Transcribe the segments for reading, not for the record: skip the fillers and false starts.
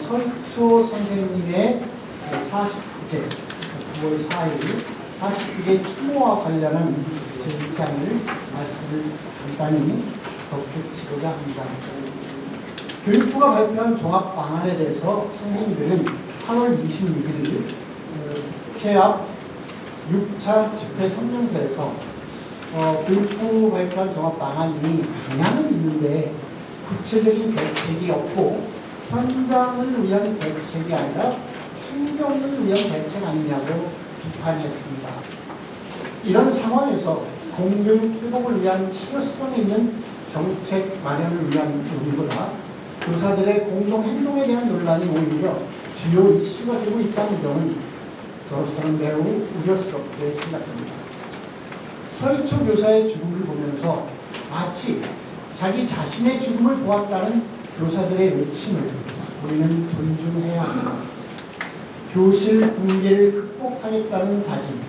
서희초 선생님의 49개 9월 4일 49개 추모와 관련한 제 입장을 말씀을 간단히 덧붙이고자 합니다. 교육부가 발표한 종합 방안에 대해서 선생님들은 8월 26일 국회 앞 6차 집회 성명서에서 교육부 발표한 종합 방안이 방향은 있는데 구체적인 대책이 없고 현장을 위한 대책이 아니라 행정을 위한 대책 아니냐고 비판했습니다. 이런 상황에서 공교육 회복을 위한 실효성 있는 정책 마련을 위한 논의보다 교사들의 공동 행동에 대한 논란이 오히려 주요 이슈가 되고 있다는 점은 저로서는 매우 우려스럽게 생각합니다. 서희초 교사의 죽음을 보면서 마치 자기 자신의 죽음을 보았다는 교사들의 외침을 우리는 존중해야 합니다. 교실 붕괴를 극복하겠다는 다짐,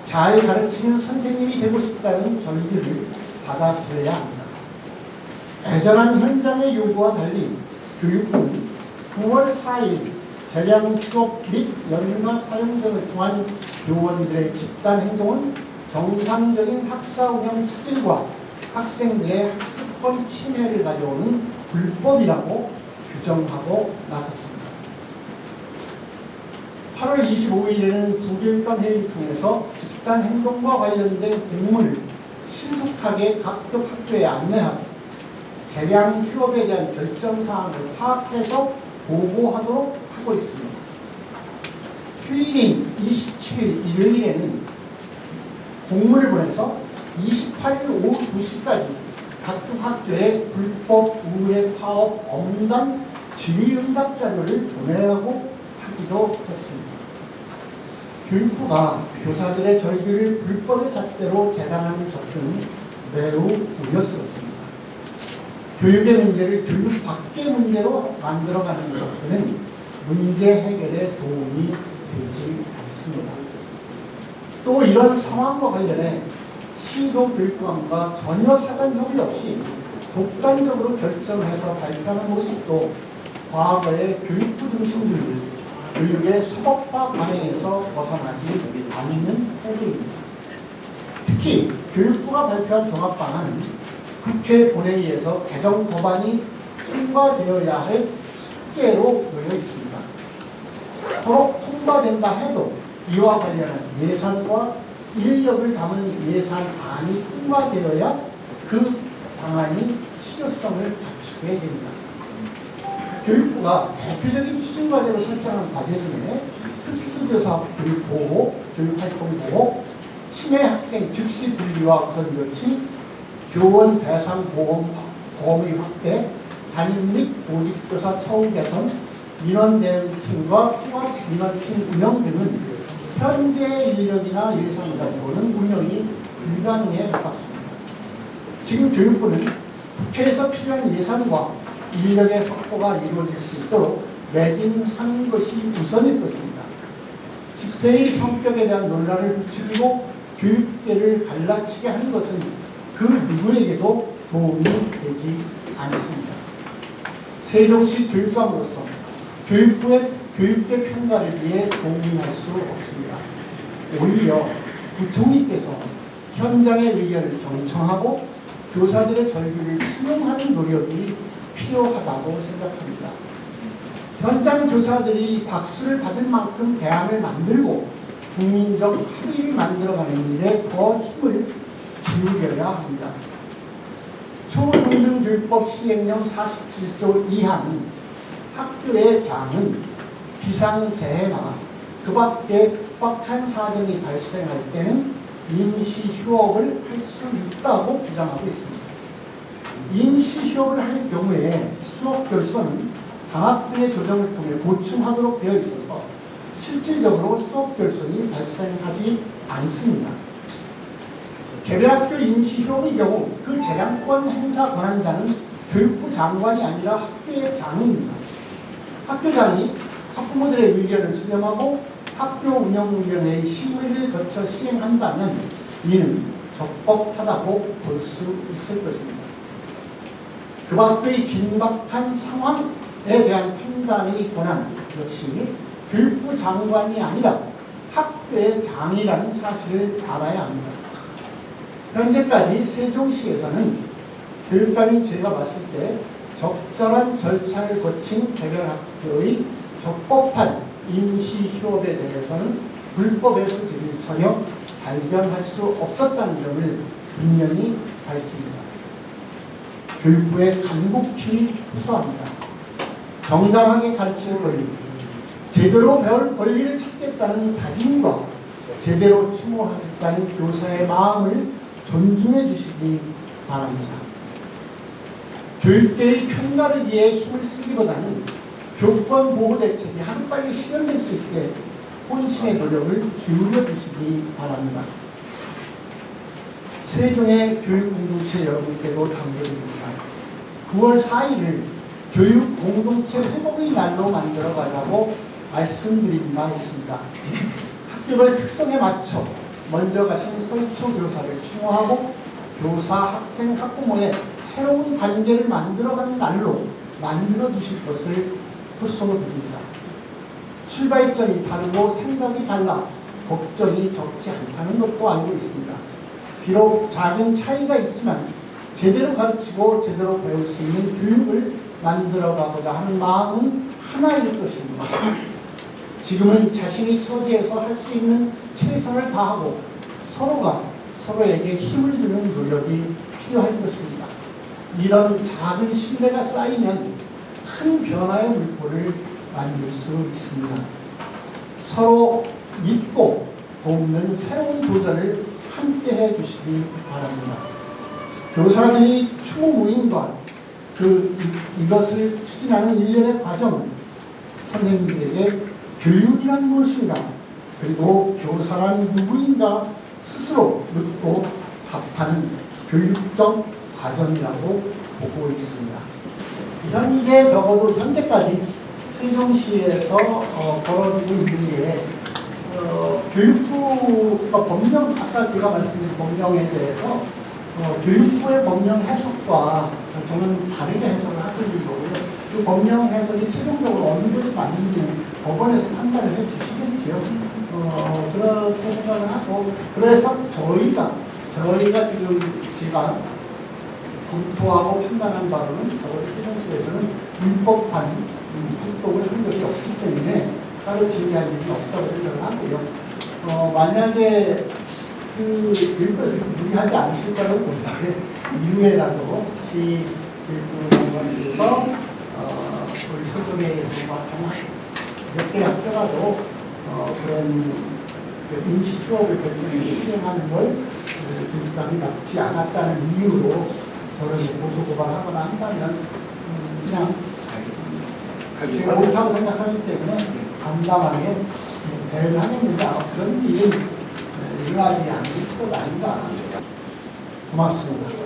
잘 가르치는 선생님이 되고 싶다는 절규를 받아들여야 합니다. 애절한 현장의 요구와 달리 교육부는 9월 4일 재량 취업 및 연가 사용 등을 통한 교원들의 집단 행동은 정상적인 학사 운영 체질과 학생들의 학습권 침해를 가져오는 불법이라고 규정하고 나섰습니다. 8월 25일에는 부교육감 회의를 통해서 집단 행동과 관련된 공문을 신속하게 각급 학교에 안내하고 재량 휴업에 대한 결정사항을 파악해서 보고하도록 하고 있습니다. 휴일인 27일 일요일에는 공문을 보내서 28일 오후 2시까지 각급 학교에 불법 우회 파업 엄단 질의응답 자료를 보내라고 하기도 했습니다. 교육부가 교사들의 절규를 불법의 잣대로 재단하는 접근은 매우 우려스럽습니다. 교육의 문제를 교육 밖의 문제로 만들어가는 접근은 문제 해결에 도움이 되지 않습니다. 또 이런 상황과 관련해 시도교육감과 전혀 사전 협의 없이 독단적으로 결정해서 발표하는 모습도 과거의 교육부 중심주의 교육의 서법화 관행에서 벗어나지 않는 태도입니다. 특히 교육부가 발표한 종합방안은 국회 본회의에서 개정 법안이 통과되어야 할 숙제로 놓여 있습니다. 서로 통과된다 해도 이와 관련한 예산과 인력을 담은 예산안이 통과되어야 그 방안이 실효성을 갖추게 됩니다. 교육부가 대표적인 추진과제로 설정한 과제 중에 특수교사 교육보호, 교육활동보호, 치매 학생 즉시 분리와 우선조치, 교원 대상 보험의 확대, 담임 및 보직교사 처우 개선, 민원 대응팀과 통합 민원팀 운영 등은 현재 인력이나 예산 가지고는 운영이 불가능에 가깝습니다. 지금 교육부는 국회에서 필요한 예산과 인력의 확보가 이루어질 수 있도록 매진하는 것이 우선일 것입니다. 집회의 성격에 대한 논란을 부추기고 교육계를 갈라치게 하는 것은 그 누구에게도 도움이 되지 않습니다. 세종시 교육감으로서 교육부의 교육계 평가를 위해 동의할 수 없습니다. 오히려 부총리께서 현장의 의견을 경청하고 교사들의 절규를 수용하는 노력이 필요하다고 생각합니다. 현장 교사들이 박수를 받을 만큼 대안을 만들고 국민적 합의를 만들어가는 일에 더 힘을 기울여야 합니다. 초중등교육법 시행령 47조 2항 학교의 장은 비상재해나 그 밖에 급박한 사정이 발생할 때는 임시 휴업을 할 수 있다고 규정하고 있습니다. 임시 휴업을 할 경우에 수업 결손은 방학 등의 조정을 통해 보충하도록 되어 있어서 실질적으로 수업 결손이 발생하지 않습니다. 개별학교 임시 휴업의 경우 그 재량권 행사 권한자는 교육부 장관이 아니라 학교의 장입니다. 학교장이 학부모들의 의견을 수렴하고 학교 운영위원회의 심의를 거쳐 시행한다면 이는 적법하다고 볼 수 있을 것입니다. 그 밖의 긴박한 상황 대한 판단의 권한 역시 교육부 장관이 아니라 학교의 장이라는 사실을 알아야 합니다. 현재까지 세종시에서는 교육감인 제가 봤을 때 적절한 절차를 거친 개별학교의 적법한 임시휴업에 대해서는 불법의 소지를 전혀 발견할 수 없었다는 점을 분명히 밝힙니다. 교육부에 간곡히 호소합니다. 정당하게 가르칠 권리, 제대로 배울 권리를 찾겠다는 다짐과 제대로 추모하겠다는 교사의 마음을 존중해 주시기 바랍니다. 교육계의 평가를 위해 힘을 쓰기보다는 교권 보호 대책이 하루빨리 실현될 수 있게 혼신의 노력을 기울여 주시기 바랍니다. 세종의 교육 공동체 여러분께도 당부드립니다. 9월 4일을 교육 공동체 회복의 날로 만들어 가자고 말씀드린 바 있습니다. 학교별 특성에 맞춰 먼저 가신 서희초 교사를 추모하고 교사, 학생, 학부모의 새로운 관계를 만들어가는 날로 만들어 주실 것을 호소드립니다. 출발점이 다르고 생각이 달라 걱정이 적지 않다는 것도 알고 있습니다. 비록 작은 차이가 있지만 제대로 가르치고 제대로 배울 수 있는 교육을 만들어가고자 하는 마음은 하나일 것입니다. 지금은 자신이 처지에서 할 수 있는 최선을 다하고 서로가 서로에게 힘을 주는 노력이 필요할 것입니다. 이런 작은 신뢰가 쌓이면 큰 변화의 물꼬를 만들 수 있습니다. 서로 믿고 돕는 새로운 도전을 함께 해주시기 바랍니다. 교사들이 추모 모임과 이것을 추진하는 일련의 과정은 선생님들에게 교육이란 무엇인가, 그리고 교사란 누구인가 스스로 묻고 답하는 교육적 과정이라고 보고 있습니다. 현재까지 세종시에서 벌어지고 있는 게 교육부가 법령, 아까 제가 말씀드린 법령에 대해서 교육부의 법령 해석과 저는 다르게 해석을 하고 있는 거고요. 그 법령 해석이 최종적으로 어느 것이 맞는지는 법원에서 판단을 해 주시겠죠. 그렇게 생각을 하고, 그래서 저희가 지금 제가 검토하고 판단한 바로는 세종시에서는 불법한 활동을 한 것이 없기 때문에 따로 징계할 일이 없다고 생각을 하고요. 만약에 교육부에서 무리하지 않으실 거라고 보는데 이후에라도 시 교육부 장관께서 우리 서점에서 몇개 학교라도 그런 임시 휴업을 결정해서 실행하는 걸 교육감이 막지 않았다는 이유로 저를 고소 고발하거나 한다면 그냥 제가 옳다고 생각하기 때문에 담담하게 대응을 하겠는데 아마 그런 일은 일어나지 않을 것 아닌가. 고맙습니다.